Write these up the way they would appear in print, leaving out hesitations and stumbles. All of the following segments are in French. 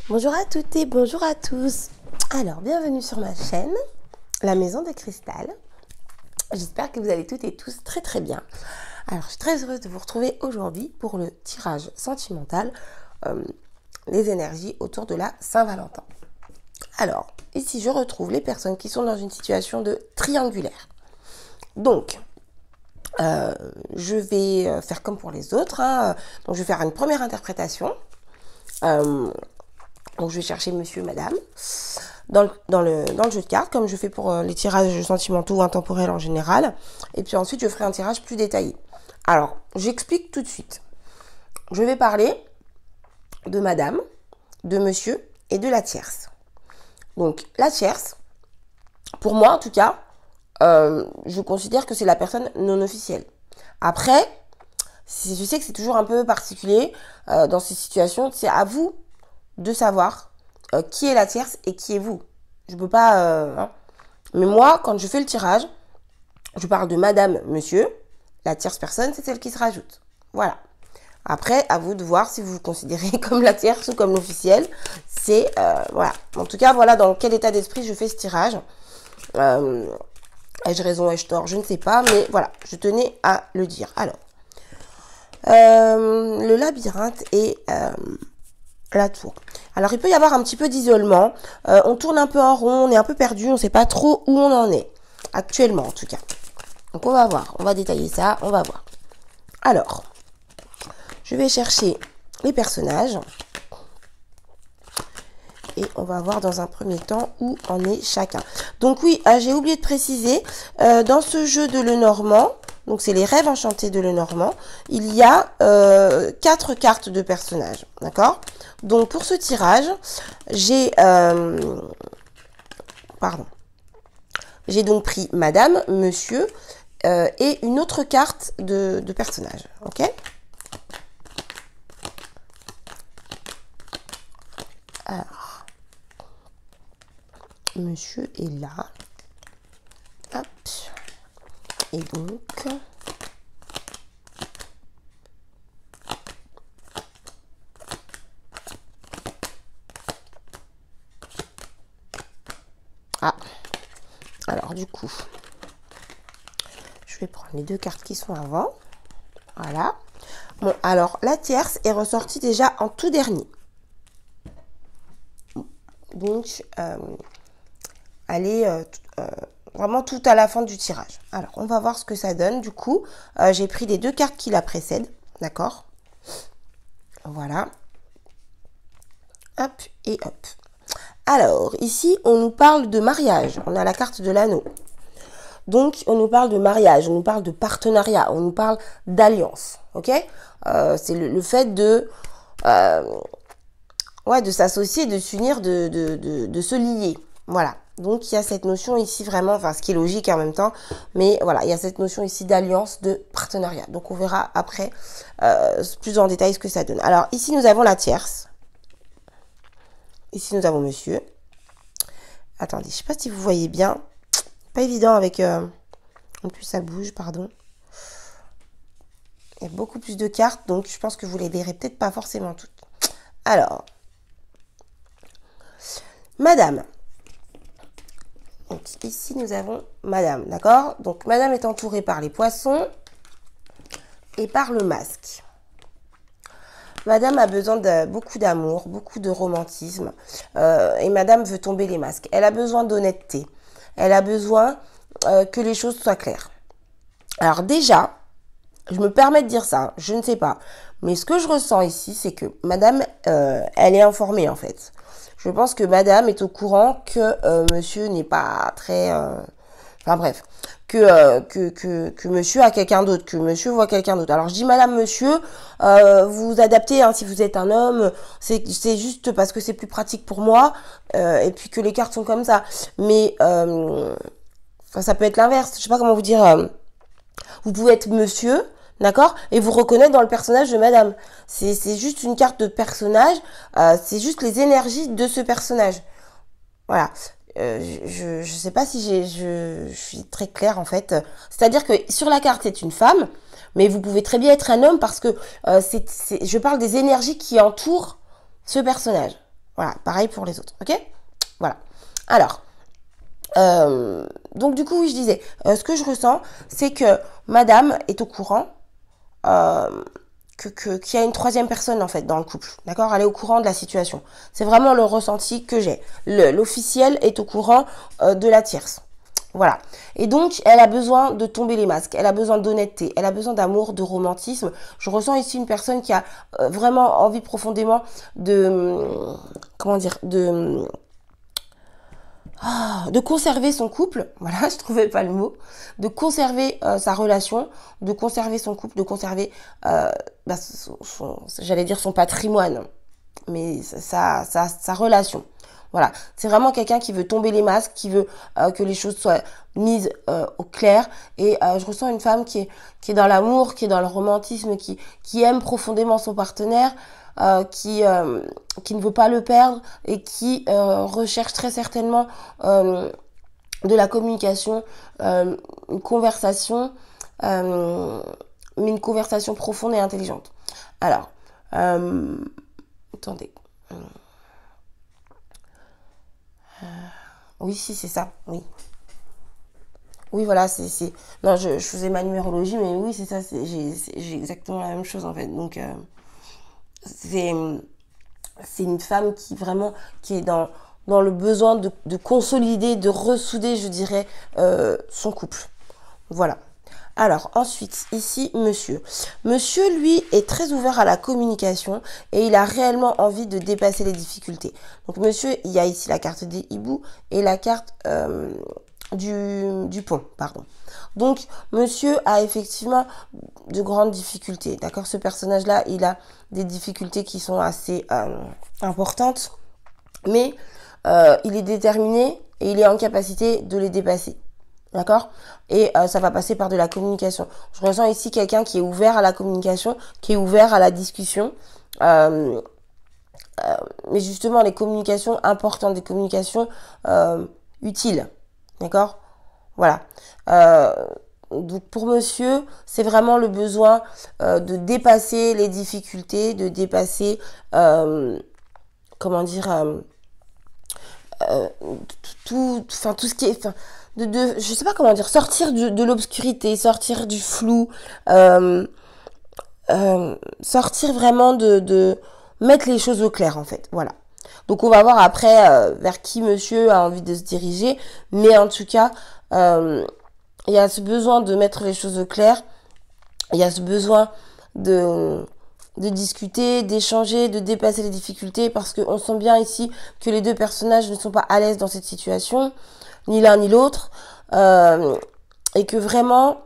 Bonjour à toutes et bonjour à tous. Alors, bienvenue sur ma chaîne, La Maison de Cristal. J'espère que vous allez toutes et tous très très bien. Alors, je suis très heureuse de vous retrouver aujourd'hui pour le tirage sentimental, les énergies autour de la Saint-Valentin. Alors, ici, je retrouve les personnes qui sont dans une situation de triangulaire. Donc, je vais faire comme pour les autres. Donc, je vais faire une première interprétation. Donc, je vais chercher monsieur, madame, dans le jeu de cartes, comme je fais pour les tirages sentimentaux ou intemporels en général. Et puis ensuite, je ferai un tirage plus détaillé. Alors, j'explique tout de suite. Je vais parler de madame, de monsieur et de la tierce. Donc, la tierce, pour moi en tout cas, je considère que c'est la personne non officielle. Après, je sais que c'est toujours un peu particulier dans ces situations. C'est à vous de savoir qui est la tierce et qui est vous. Je peux pas... Mais moi, quand je fais le tirage, je parle de madame, monsieur. La tierce personne, c'est celle qui se rajoute. Voilà. Après, à vous de voir si vous vous considérez comme la tierce ou comme l'officielle. C'est... voilà. En tout cas, voilà dans quel état d'esprit je fais ce tirage. Ai-je raison, ai-je tort? Je ne sais pas. Mais voilà, je tenais à le dire. Alors, le labyrinthe et... la tour. Alors, il peut y avoir un petit peu d'isolement. On tourne un peu en rond, on est un peu perdu, on ne sait pas trop où on en est. Actuellement, en tout cas. Donc, on va voir. On va détailler ça, on va voir. Alors, je vais chercher les personnages. Et on va voir dans un premier temps où en est chacun. Donc, oui, j'ai oublié de préciser, dans ce jeu de Lenormand, donc c'est les rêves enchantés de Lenormand, il y a 4 cartes de personnages, d'accord? Donc pour ce tirage, j'ai donc pris madame, monsieur et une autre carte de personnage, ok? Alors, monsieur est là. Hop. Et donc, alors du coup, je vais prendre les 2 cartes qui sont avant. Voilà. Bon, alors la tierce est ressortie déjà en tout dernier. Donc, elle est vraiment tout à la fin du tirage. Alors, on va voir ce que ça donne. Du coup, j'ai pris les 2 cartes qui la précèdent. D'accord? Voilà. Hop et hop. Alors, ici, on nous parle de mariage. On a la carte de l'anneau. Donc, on nous parle de mariage, on nous parle de partenariat, on nous parle d'alliance. Ok? C'est le fait de s'associer, de s'unir, de se lier. Voilà. Donc, il y a cette notion ici vraiment, enfin, ce qui est logique en même temps, mais voilà, il y a cette notion ici d'alliance, de partenariat. Donc, on verra après plus en détail ce que ça donne. Alors, ici, nous avons la tierce. Ici, nous avons monsieur. Attendez, je ne sais pas si vous voyez bien. Pas évident avec... en plus, ça bouge, pardon. Il y a beaucoup plus de cartes, donc je pense que vous les verrez peut-être pas forcément toutes. Alors, madame. Donc, ici, nous avons madame, d'accord? Donc, madame est entourée par les poissons et par le masque. Madame a besoin de beaucoup d'amour, beaucoup de romantisme. Et madame veut tomber les masques. Elle a besoin d'honnêteté. Elle a besoin que les choses soient claires. Alors déjà, je me permets de dire ça, je ne sais pas. Mais ce que je ressens ici, c'est que madame, elle est informée en fait. Je pense que madame est au courant que monsieur n'est pas très... enfin bref, que monsieur a quelqu'un d'autre, que monsieur voit quelqu'un d'autre. Alors je dis madame, monsieur, vous vous adaptez, hein, si vous êtes un homme, c'est juste parce que c'est plus pratique pour moi, et puis que les cartes sont comme ça. Mais ça peut être l'inverse, je sais pas comment vous dire. Vous pouvez être monsieur, d'accord, et vous reconnaître dans le personnage de madame. C'est juste une carte de personnage, c'est juste les énergies de ce personnage. Voilà. Je sais pas si je suis très claire en fait. C'est-à-dire que sur la carte c'est une femme, mais vous pouvez très bien être un homme parce que je parle des énergies qui entourent ce personnage. Voilà, pareil pour les autres, ok? Voilà. Alors, donc du coup, oui, je disais, ce que je ressens, c'est que madame est au courant qu'il y a une troisième personne en fait dans le couple, d'accord? Elle est au courant de la situation. C'est vraiment le ressenti que j'ai. L'officiel est au courant de la tierce. Voilà. Et donc, elle a besoin de tomber les masques. Elle a besoin d'honnêteté. Elle a besoin d'amour, de romantisme. Je ressens ici une personne qui a vraiment envie profondément de... Comment dire? De conserver son couple, voilà, je trouvais pas le mot, de conserver sa relation, de conserver son couple, de conserver, j'allais dire son patrimoine, mais sa relation. Voilà, c'est vraiment quelqu'un qui veut tomber les masques, qui veut que les choses soient mises au clair. Et je ressens une femme qui est dans l'amour, qui est dans le romantisme, qui aime profondément son partenaire, qui ne veut pas le perdre et qui recherche très certainement de la communication, une conversation, mais une conversation profonde et intelligente. Alors, attendez. Oui, si, c'est ça, oui. Oui, voilà, c'est... Non, je faisais ma numérologie, mais oui, c'est ça, j'ai exactement la même chose, en fait. Donc, c'est une femme qui est dans le besoin de consolider, de ressouder, je dirais, son couple. Voilà. Alors, ensuite, ici, monsieur. Monsieur, lui, est très ouvert à la communication et il a réellement envie de dépasser les difficultés. Donc, monsieur, il y a ici la carte des hiboux et la carte du pont, pardon. Donc, monsieur a effectivement de grandes difficultés, d'accord? Ce personnage-là, il a des difficultés qui sont assez importantes, mais il est déterminé et il est en capacité de les dépasser. D'accord? Et ça va passer par de la communication. Je ressens ici quelqu'un qui est ouvert à la communication, qui est ouvert à la discussion. Mais justement, les communications importantes, des communications utiles. D'accord? Voilà. Donc pour monsieur, c'est vraiment le besoin de dépasser les difficultés, de dépasser, comment dire, tout ce qui est... je sais pas comment dire, sortir de l'obscurité, sortir du flou, sortir vraiment de mettre les choses au clair en fait, voilà. Donc on va voir après vers qui monsieur a envie de se diriger, mais en tout cas, il y a ce besoin de mettre les choses au clair, il y a ce besoin de discuter, d'échanger, de dépasser les difficultés, parce qu'on sent bien ici que les deux personnages ne sont pas à l'aise dans cette situation, ni l'un ni l'autre, et que vraiment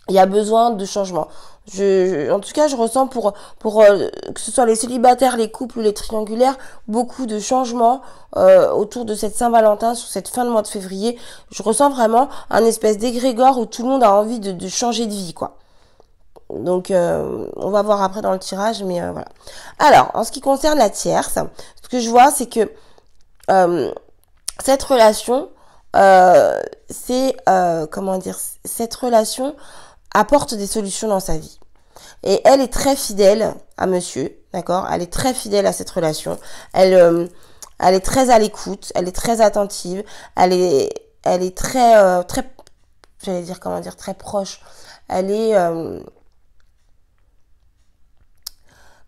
il y a besoin de changement. En tout cas, je ressens pour que ce soit les célibataires, les couples, les triangulaires, beaucoup de changements autour de cette Saint-Valentin, sur cette fin de mois de février. Je ressens vraiment un espèce d'égrégore où tout le monde a envie de changer de vie, quoi. Donc, on va voir après dans le tirage, mais voilà. Alors, en ce qui concerne la tierce, ce que je vois, c'est que cette relation, comment dire, cette relation apporte des solutions dans sa vie. Et elle est très fidèle à monsieur, d'accord? Elle est très fidèle à cette relation. Elle est très à l'écoute, elle est très attentive, elle est très, très, j'allais dire, comment dire, très proche. Elle est,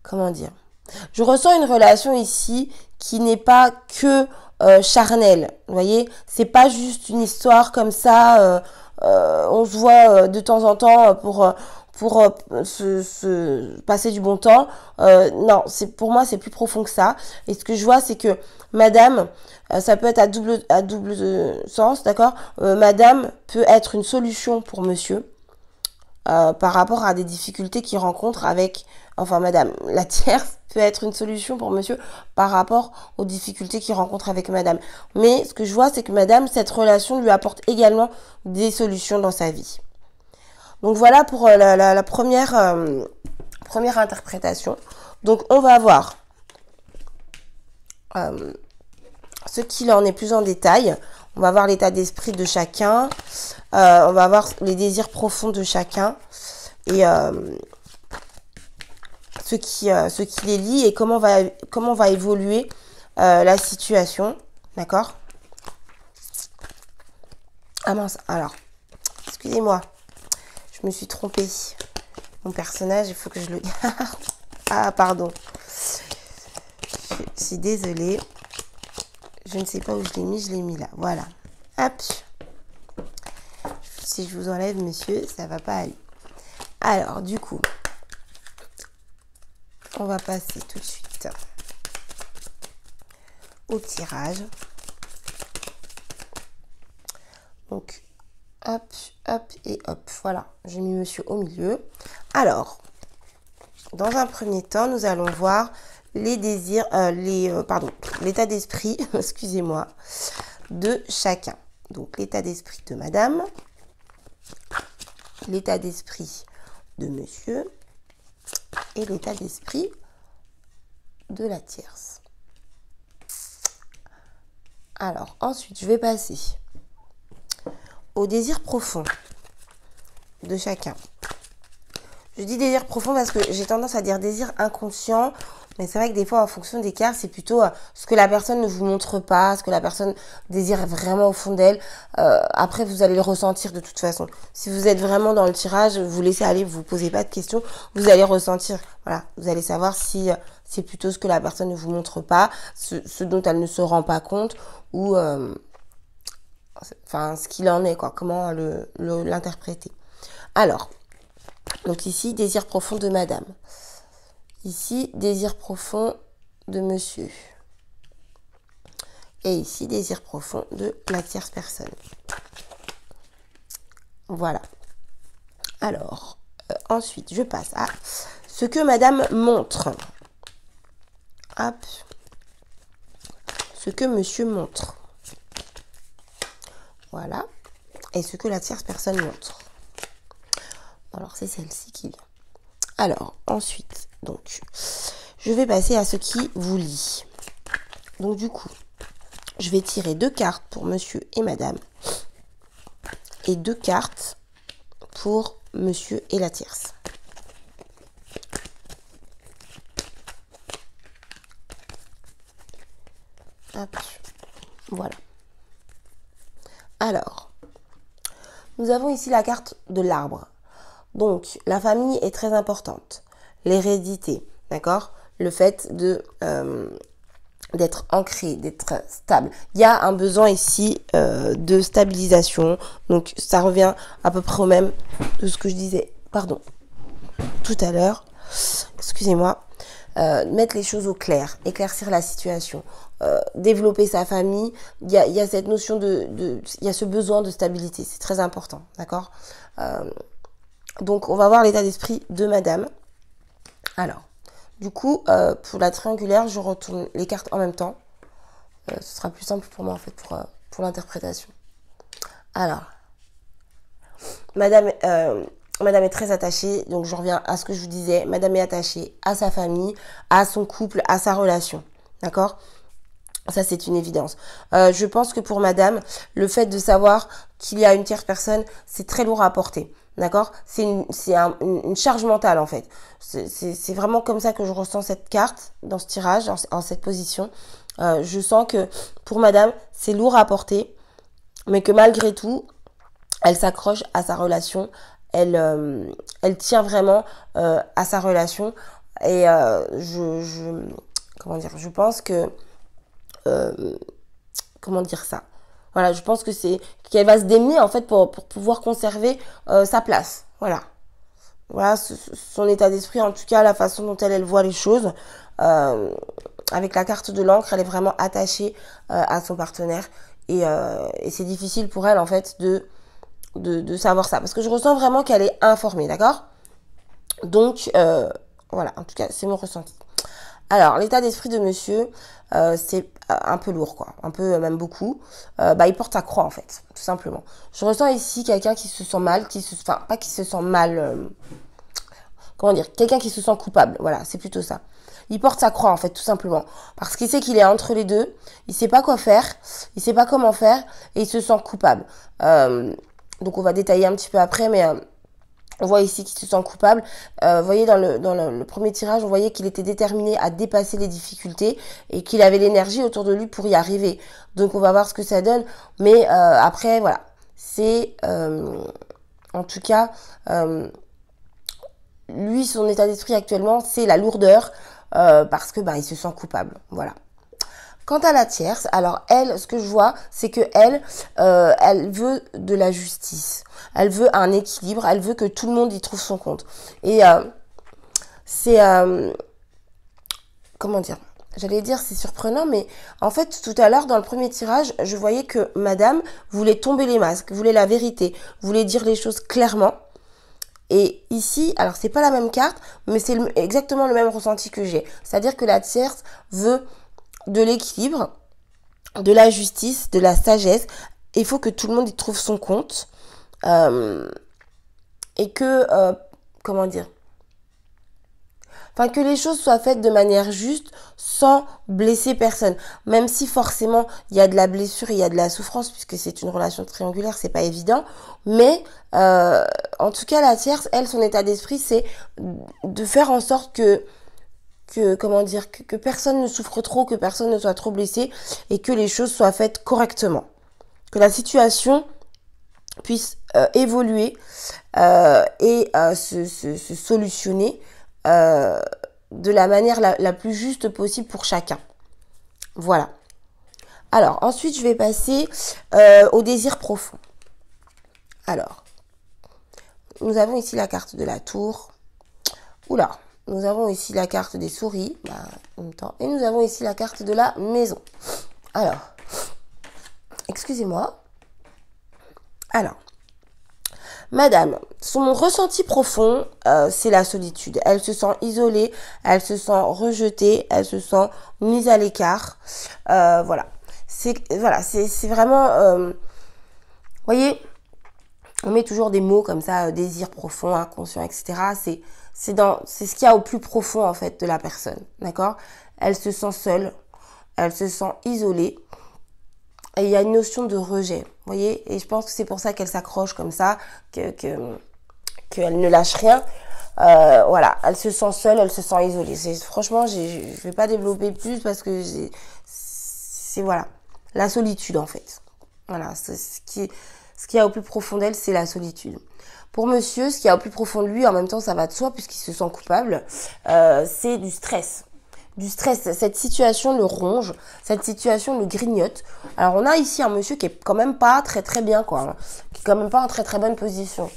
comment dire? Je ressens une relation ici qui n'est pas que charnelle, vous voyez? C'est pas juste une histoire comme ça, on se voit de temps en temps pour se passer du bon temps. Non, pour moi c'est plus profond que ça. Et ce que je vois, c'est que madame, ça peut être à double sens, d'accord? Madame peut être une solution pour monsieur par rapport à des difficultés qu'il rencontre avec, enfin madame, la tierce peut être une solution pour monsieur par rapport aux difficultés qu'il rencontre avec madame. Mais ce que je vois, c'est que madame, cette relation lui apporte également des solutions dans sa vie. Donc voilà pour la première interprétation. Donc on va voir ce qu'il en est plus en détail. On va voir l'état d'esprit de chacun. On va voir les désirs profonds de chacun. Et ce qui les lie et comment va évoluer la situation, d'accord? Ah mince, alors, excusez-moi, je me suis trompée. Mon personnage, il faut que je le garde. Ah, pardon. Je suis désolée. Je ne sais pas où je l'ai mis là. Voilà. Hop. Si je vous enlève, monsieur, ça va pas aller. Alors, du coup, on va passer tout de suite au tirage. Donc, hop, hop et hop. Voilà, j'ai mis monsieur au milieu. Alors, dans un premier temps, nous allons voir les désirs, l'état d'esprit, excusez-moi, de chacun. Donc, l'état d'esprit de madame, l'état d'esprit de monsieur et l'état d'esprit de la tierce. Alors, ensuite, je vais passer au désir profond de chacun. Je dis désir profond parce que j'ai tendance à dire désir inconscient, mais c'est vrai que des fois, en fonction des cartes, c'est plutôt ce que la personne ne vous montre pas, ce que la personne désire vraiment au fond d'elle. Après, vous allez le ressentir de toute façon. Si vous êtes vraiment dans le tirage, vous laissez aller, vous posez pas de questions, vous allez ressentir. Voilà, vous allez savoir si c'est plutôt ce que la personne ne vous montre pas, ce dont elle ne se rend pas compte, ou enfin ce qu'il en est, quoi, comment l'interpréter. Alors, donc ici, désir profond de madame. Ici, désir profond de monsieur. Et ici, désir profond de la tierce personne. Voilà. Alors, ensuite, je passe à ce que madame montre. Hop. Ce que monsieur montre. Voilà. Et ce que la tierce personne montre. Alors, c'est celle-ci qui vient. Alors, ensuite, donc, je vais passer à ce qui vous lie. Donc, du coup, je vais tirer 2 cartes pour monsieur et madame. Et 2 cartes pour monsieur et la tierce. Hop. Voilà. Alors, nous avons ici la carte de l'arbre. Donc, la famille est très importante. L'hérédité, d'accord? Le fait d'être ancré, d'être stable. Il y a un besoin ici de stabilisation. Donc, ça revient à peu près au même de ce que je disais, pardon, tout à l'heure. Excusez-moi. Mettre les choses au clair, éclaircir la situation, développer sa famille. Il y a cette notion il y a ce besoin de stabilité. C'est très important, d'accord? Donc, on va voir l'état d'esprit de madame. Alors, du coup, pour la triangulaire, je retourne les cartes en même temps. Ce sera plus simple pour moi, en fait, pour l'interprétation. Alors, madame est très attachée. Donc, je reviens à ce que je vous disais. Madame est attachée à sa famille, à son couple, à sa relation. D'accord ? Ça, c'est une évidence. Je pense que pour madame, le fait de savoir qu'il y a une tierce personne, c'est très lourd à porter. D'accord? C'est une charge mentale, en fait. C'est vraiment comme ça que je ressens cette carte dans ce tirage, en cette position. Je sens que pour madame, c'est lourd à porter, mais que malgré tout, elle s'accroche à sa relation. Elle tient vraiment à sa relation. Et comment dire, je pense que comment dire ça? Voilà, je pense que c'est qu'elle va se démener en fait pour pouvoir conserver sa place. Voilà. Voilà son état d'esprit, en tout cas la façon dont elle voit les choses. Avec la carte de l'encre, elle est vraiment attachée à son partenaire. Et c'est difficile pour elle en fait de savoir ça. Parce que je ressens vraiment qu'elle est informée, d'accord? Donc, voilà, en tout cas, c'est mon ressenti. Alors, l'état d'esprit de monsieur, c'est un peu lourd, quoi. Un peu, même beaucoup. Il porte sa croix, en fait, tout simplement. Je ressens ici quelqu'un qui se sent mal, enfin, pas qui se sent mal, comment dire, quelqu'un qui se sent coupable. Voilà, c'est plutôt ça. Il porte sa croix, en fait, tout simplement. Parce qu'il sait qu'il est entre les deux. Il sait pas quoi faire. Il sait pas comment faire. Et il se sent coupable. Donc, on va détailler un petit peu après, mais On voit ici qu'il se sent coupable. Vous voyez, dans le premier tirage, on voyait qu'il était déterminé à dépasser les difficultés et qu'il avait l'énergie autour de lui pour y arriver. Donc, on va voir ce que ça donne. Mais après, voilà. C'est, en tout cas, lui, son état d'esprit actuellement, c'est la lourdeur parce que il se sent coupable. Voilà. Quant à la tierce, alors elle, ce que je vois, c'est que elle veut de la justice. Elle veut un équilibre. Elle veut que tout le monde y trouve son compte. Et c'est comment dire? J'allais dire c'est surprenant, mais en fait tout à l'heure dans le premier tirage, je voyais que Madame voulait tomber les masques, voulait la vérité, voulait dire les choses clairement. Et ici, alors c'est pas la même carte, mais c'est exactement le même ressenti que j'ai. C'est-à-dire que la tierce veut de l'équilibre, de la justice, de la sagesse. Il faut que tout le monde y trouve son compte. Et que, comment dire, enfin que les choses soient faites de manière juste, sans blesser personne. Même si forcément il y a de la blessure, il y a de la souffrance, puisque c'est une relation triangulaire, c'est pas évident. Mais en tout cas, la tierce, elle, son état d'esprit, c'est de faire en sorte comment dire, que personne ne souffre trop, que personne ne soit trop blessé et que les choses soient faites correctement. Que la situation puisse évoluer et se solutionner de la manière la plus juste possible pour chacun. Voilà. Alors, ensuite, je vais passer au désir profond. Alors, nous avons ici la carte de la tour. Oula, nous avons ici la carte des souris, en même temps, et nous avons ici la carte de la maison. Alors, excusez-moi. Alors, Madame, son ressenti profond, c'est la solitude. Elle se sent isolée, elle se sent rejetée, elle se sent mise à l'écart. Voilà. C'est vraiment... voyez, on met toujours des mots comme ça, désir profond, inconscient, etc. C'est ce qu'il y a au plus profond, en fait, de la personne. D'accord? Elle se sent seule, elle se sent isolée. Et il y a une notion de rejet, vous voyez, et je pense que c'est pour ça qu'elle s'accroche comme ça, qu'elle ne lâche rien. Voilà, elle se sent seule, elle se sent isolée. Franchement, je vais pas développer plus parce que c'est voilà, la solitude en fait. Voilà, ce qu'il y a au plus profond d'elle, c'est la solitude. Pour monsieur, ce qu'il y a au plus profond de lui, en même temps, ça va de soi puisqu'il se sent coupable, c'est du stress. Du stress, cette situation le ronge, cette situation le grignote. Alors on a ici un monsieur qui est quand même pas très très bien quoi, hein, qui est quand même pas en très très bonne position.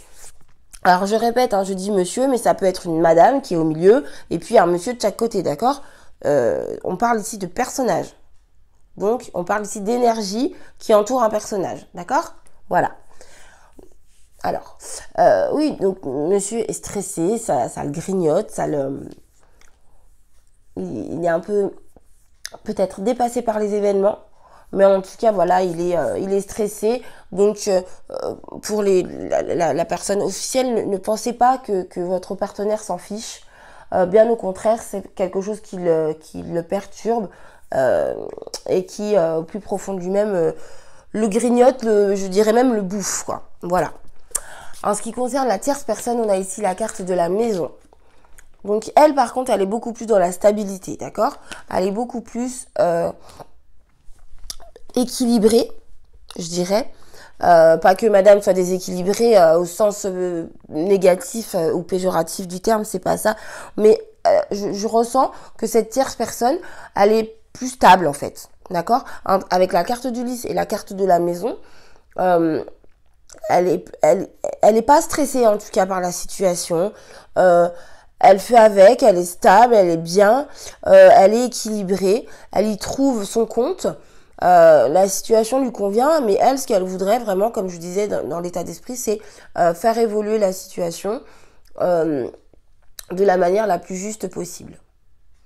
Alors je répète, je dis monsieur, mais ça peut être une madame qui est au milieu et puis un monsieur de chaque côté, d'accord? On parle ici de personnage. Donc on parle ici d'énergie qui entoure un personnage, d'accord? Voilà. Alors, oui, donc monsieur est stressé, ça le grignote, il est un peu peut-être dépassé par les événements, mais en tout cas voilà, il est stressé. Donc pour la personne officielle, ne pensez pas que votre partenaire s'en fiche. Bien au contraire, c'est quelque chose qui le perturbe et qui au plus profond de lui-même le grignote, je dirais même le bouffe quoi. Voilà. En ce qui concerne la tierce personne, on a ici la carte de la maison. Donc elle, par contre, elle est beaucoup plus dans la stabilité, d'accord? Elle est beaucoup plus équilibrée, je dirais. Pas que madame soit déséquilibrée au sens négatif ou péjoratif du terme, c'est pas ça. Mais je ressens que cette tierce personne, elle est plus stable en fait, d'accord? Avec la carte du lys et la carte de la maison, elle est pas stressée en tout cas par la situation. Elle fait avec, elle est stable, elle est bien, elle est équilibrée, elle y trouve son compte. La situation lui convient, mais elle, ce qu'elle voudrait vraiment, comme je disais dans l'état d'esprit, c'est faire évoluer la situation de la manière la plus juste possible.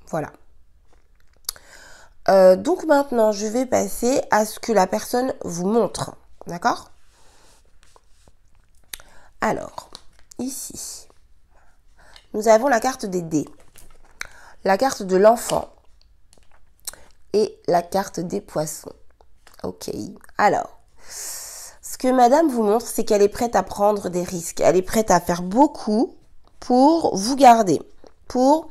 Voilà. Donc maintenant, je vais passer à ce que la personne vous montre. D'accord ? Alors, ici, nous avons la carte des dés, la carte de l'enfant et la carte des poissons. Ok, alors, ce que madame vous montre, c'est qu'elle est prête à prendre des risques. Elle est prête à faire beaucoup pour vous garder, pour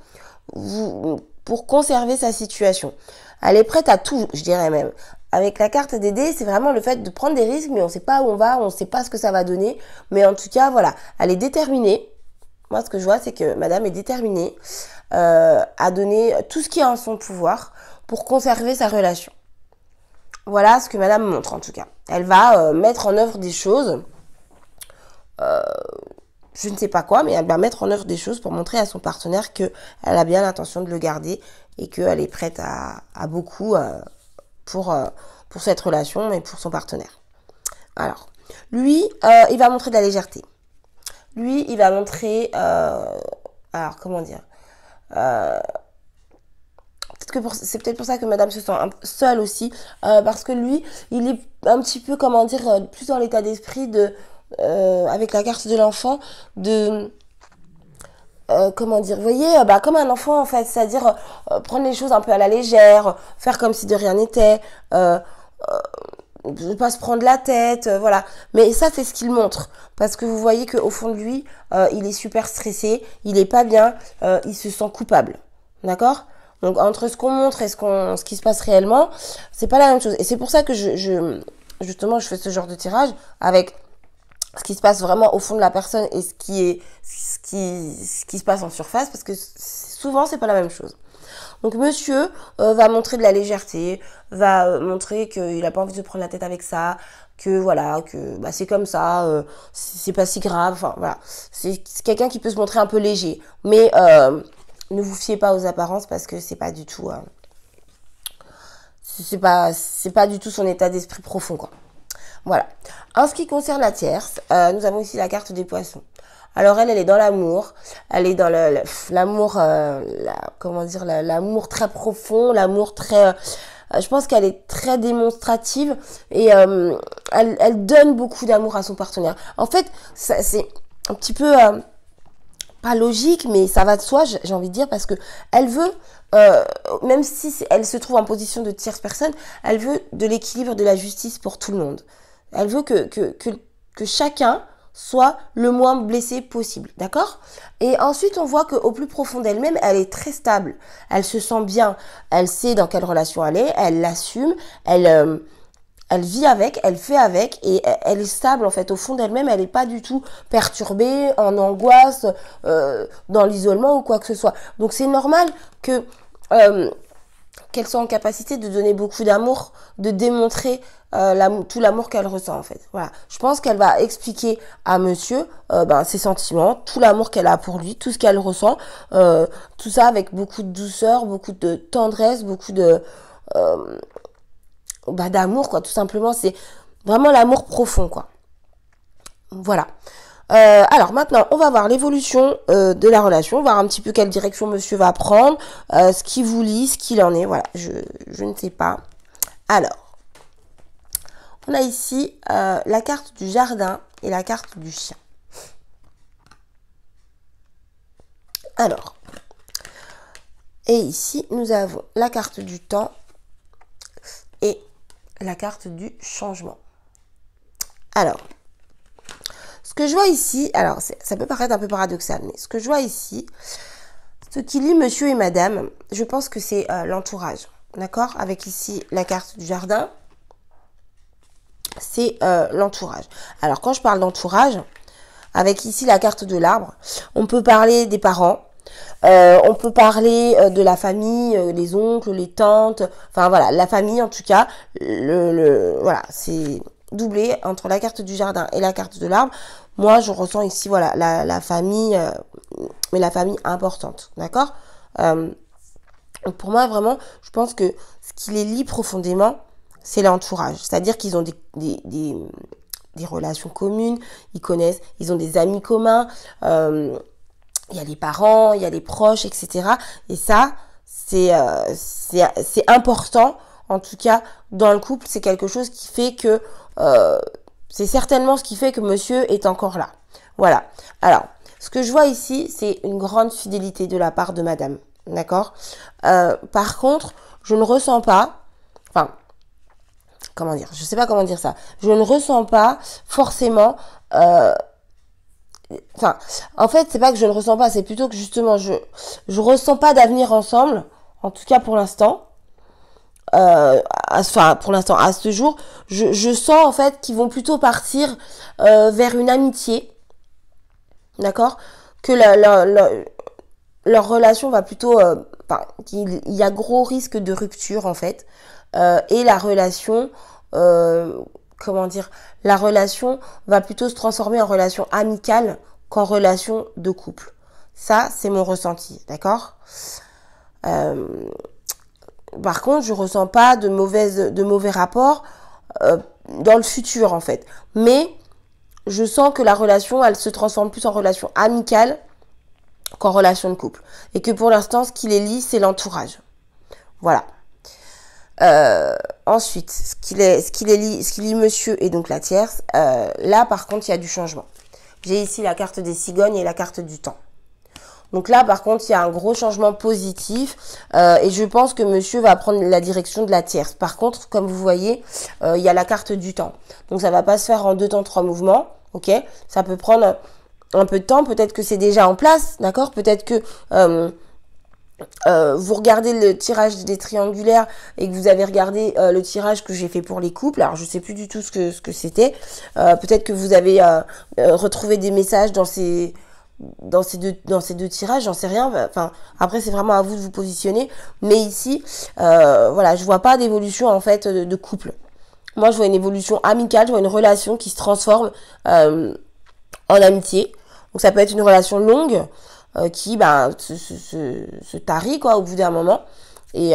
conserver sa situation. Elle est prête à tout, je dirais même. Avec la carte des dés, c'est vraiment le fait de prendre des risques, mais on ne sait pas où on va, on ne sait pas ce que ça va donner. Mais en tout cas, voilà, elle est déterminée. Moi, ce que je vois, c'est que madame est déterminée à donner tout ce qui est en son pouvoir pour conserver sa relation. Voilà ce que madame montre, en tout cas. Elle va mettre en œuvre des choses, je ne sais pas quoi, mais elle va mettre en œuvre des choses pour montrer à son partenaire qu'elle a bien l'intention de le garder et qu'elle est prête à beaucoup pour cette relation et pour son partenaire. Alors, lui, il va montrer de la légèreté. Lui, il va montrer... alors, comment dire c'est peut-être pour ça que madame se sent seule aussi, parce que lui, il est un petit peu, comment dire, plus dans l'état d'esprit de... avec la carte de l'enfant, de... comment dire, vous voyez, comme un enfant en fait, c'est-à-dire prendre les choses un peu à la légère, faire comme si de rien n'était, ne pas se prendre la tête, voilà. Mais ça, c'est ce qu'il montre, parce que vous voyez qu'au fond de lui, il est super stressé, il est pas bien, il se sent coupable, d'accord? Donc entre ce qu'on montre et ce qui se passe réellement, c'est pas la même chose. Et c'est pour ça que justement, je fais ce genre de tirage avec ce qui se passe vraiment au fond de la personne et ce qui se passe en surface, parce que souvent c'est pas la même chose. Donc monsieur va montrer de la légèreté, va montrer qu'il a pas envie de se prendre la tête avec ça, que voilà, que c'est comme ça, c'est pas si grave, enfin voilà. C'est quelqu'un qui peut se montrer un peu léger, mais ne vous fiez pas aux apparences parce que c'est pas du tout c'est pas du tout son état d'esprit profond, quoi. Voilà. En ce qui concerne la tierce, nous avons ici la carte des poissons. Alors elle est dans l'amour, elle est dans l'amour, comment dire, l'amour très profond, l'amour très, je pense qu'elle est très démonstrative et elle donne beaucoup d'amour à son partenaire. En fait, c'est un petit peu pas logique, mais ça va de soi, j'ai envie de dire, parce que elle veut, même si elle se trouve en position de tierce personne, elle veut de l'équilibre, de la justice pour tout le monde. Elle veut que chacun soit le moins blessé possible, d'accord? Et ensuite, on voit qu'au plus profond d'elle-même, elle est très stable. Elle se sent bien. Elle sait dans quelle relation elle l'assume. Elle vit avec, elle fait avec et elle est stable en fait. Au fond d'elle-même, elle n'est pas du tout perturbée, en angoisse, dans l'isolement ou quoi que ce soit. Donc c'est normal que qu'elle soit en capacité de donner beaucoup d'amour, de démontrer tout l'amour qu'elle ressent en fait. Voilà. Je pense qu'elle va expliquer à monsieur ses sentiments, tout l'amour qu'elle a pour lui, tout ce qu'elle ressent, tout ça avec beaucoup de douceur, beaucoup de tendresse, beaucoup de d'amour, quoi, tout simplement. C'est vraiment l'amour profond, quoi. Voilà. Alors maintenant, on va voir l'évolution de la relation, voir un petit peu quelle direction monsieur va prendre, ce qu'il vous lit, ce qu'il en est. Voilà, je ne sais pas. Alors, on a ici la carte du jardin et la carte du chien. Alors, et ici, nous avons la carte du temps et la carte du changement. Alors, ce que je vois ici, alors ça peut paraître un peu paradoxal, mais ce que je vois ici, ce qui lie monsieur et madame, je pense que c'est l'entourage, d'accord? Avec ici la carte du jardin, c'est l'entourage. Alors quand je parle d'entourage, avec ici la carte de l'arbre, on peut parler des parents, on peut parler de la famille, les oncles, les tantes, enfin voilà, la famille en tout cas, voilà, c'est doublé entre la carte du jardin et la carte de l'arbre. Moi, je ressens ici, voilà, la famille, mais la famille importante, d'accord? Pour moi, vraiment, je pense que ce qui les lie profondément, c'est l'entourage. C'est-à-dire qu'ils ont des relations communes, ils ont des amis communs, il y a les parents, il y a les proches, etc. Et ça, c'est important, en tout cas, dans le couple, c'est quelque chose qui fait que... c'est certainement ce qui fait que monsieur est encore là. Voilà. Alors, ce que je vois ici, c'est une grande fidélité de la part de madame. D'accord? Par contre, je ne ressens pas... Enfin, comment dire, je sais pas comment dire ça. Je ne ressens pas forcément... Enfin, en fait, c'est pas que je ne ressens pas, c'est plutôt que justement, je ressens pas d'avenir ensemble, en tout cas pour l'instant. Enfin, pour l'instant, à ce jour, je sens en fait qu'ils vont plutôt partir vers une amitié, d'accord, que leur relation va plutôt, enfin, il y a gros risque de rupture en fait, et la relation, comment dire, la relation va plutôt se transformer en relation amicale qu'en relation de couple. Ça, c'est mon ressenti, d'accord. Par contre, je ressens pas de mauvais rapports dans le futur en fait. Mais je sens que la relation, elle se transforme plus en relation amicale qu'en relation de couple. Et que pour l'instant, ce qui les lie, c'est l'entourage. Voilà. Ensuite, ce qui lie monsieur et donc la tierce, là par contre, il y a du changement. J'ai ici la carte des cigognes et la carte du temps. Donc là, par contre, il y a un gros changement positif et je pense que monsieur va prendre la direction de la tierce. Par contre, comme vous voyez, il y a la carte du temps. Donc ça va pas se faire en 2 temps 3 mouvements, ok? Ça peut prendre un peu de temps, peut-être que c'est déjà en place, d'accord? Peut-être que vous regardez le tirage des triangulaires et que vous avez regardé le tirage que j'ai fait pour les couples. Alors je sais plus du tout ce que c'était. Peut-être que vous avez retrouvé des messages dans ces deux tirages, j'en sais rien. Enfin, après c'est vraiment à vous de vous positionner. Mais ici, voilà, je vois pas d'évolution en fait de couple. Moi, je vois une évolution amicale, je vois une relation qui se transforme en amitié. Donc ça peut être une relation longue qui se tarit quoi au bout d'un moment. Et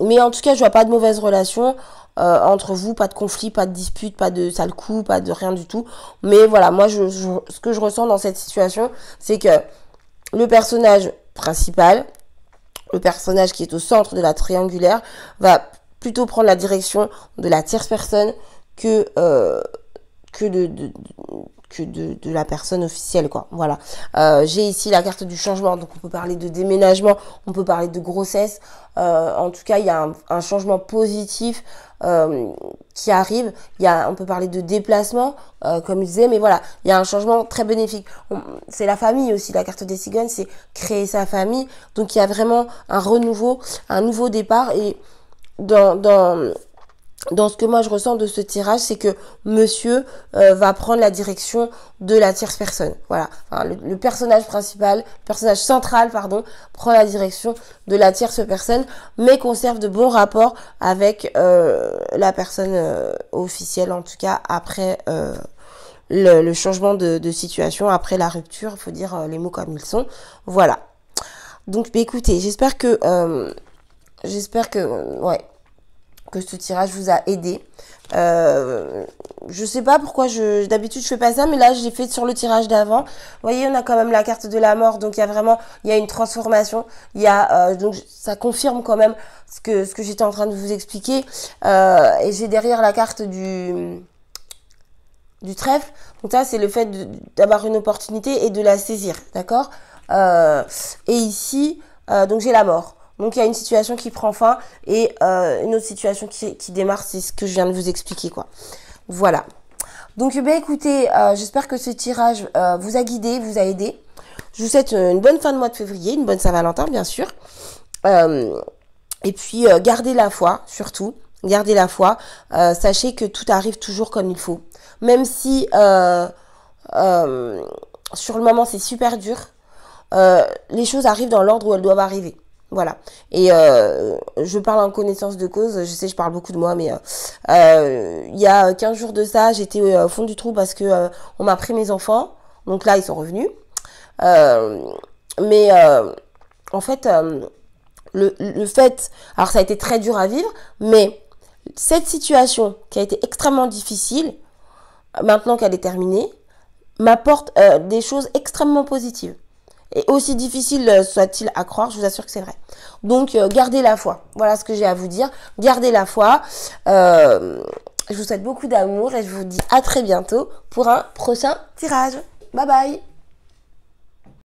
mais en tout cas, je vois pas de mauvaise relation entre vous, pas de conflit, pas de dispute, pas de sale coup, pas de rien du tout. Mais voilà, moi, ce que je ressens dans cette situation, c'est que le personnage principal, le personnage qui est au centre de la triangulaire, va plutôt prendre la direction de la tierce personne que de la personne officielle quoi. Voilà. J'ai ici la carte du changement, donc on peut parler de déménagement, on peut parler de grossesse. En tout cas, il y a un changement positif qui arrive. On peut parler de déplacement, comme je disais, mais voilà, il y a un changement très bénéfique. C'est la famille aussi, la carte des cigognes, c'est créer sa famille. Donc il y a vraiment un renouveau, un nouveau départ. Et dans ce que moi je ressens de ce tirage, c'est que monsieur va prendre la direction de la tierce personne. Voilà. Enfin, le personnage principal, le personnage central, pardon, prend la direction de la tierce personne, mais conserve de bons rapports avec la personne officielle, en tout cas après le changement de situation, après la rupture, il faut dire les mots comme ils sont. Voilà. Donc, écoutez, j'espère que ouais, que ce tirage vous a aidé. Je sais pas pourquoi d'habitude je fais pas ça, mais là je l'ai fait sur le tirage d'avant. Vous voyez, on a quand même la carte de la mort, donc il y a une transformation. Donc ça confirme quand même ce que j'étais en train de vous expliquer. Et j'ai derrière la carte du trèfle. Donc ça, c'est le fait d'avoir une opportunité et de la saisir, d'accord. Et ici, donc j'ai la mort. Donc il y a une situation qui prend fin et une autre situation qui démarre, c'est ce que je viens de vous expliquer quoi. Voilà. Donc écoutez, j'espère que ce tirage vous a guidé, vous a aidé. Je vous souhaite une bonne fin de mois de février, une bonne Saint-Valentin bien sûr. Et puis gardez la foi surtout, gardez la foi. Sachez que tout arrive toujours comme il faut. Même si sur le moment c'est super dur, les choses arrivent dans l'ordre où elles doivent arriver. Voilà. Et je parle en connaissance de cause. Je sais, je parle beaucoup de moi, mais il y a 15 jours de ça, j'étais au fond du trou parce que on m'a pris mes enfants. Donc là, ils sont revenus. Mais en fait, le fait... Alors, ça a été très dur à vivre, mais cette situation qui a été extrêmement difficile, maintenant qu'elle est terminée, m'apporte des choses extrêmement positives. Et aussi difficile soit-il à croire, je vous assure que c'est vrai. Donc, gardez la foi. Voilà ce que j'ai à vous dire. Gardez la foi. Je vous souhaite beaucoup d'amour et je vous dis à très bientôt pour un prochain tirage. Bye bye.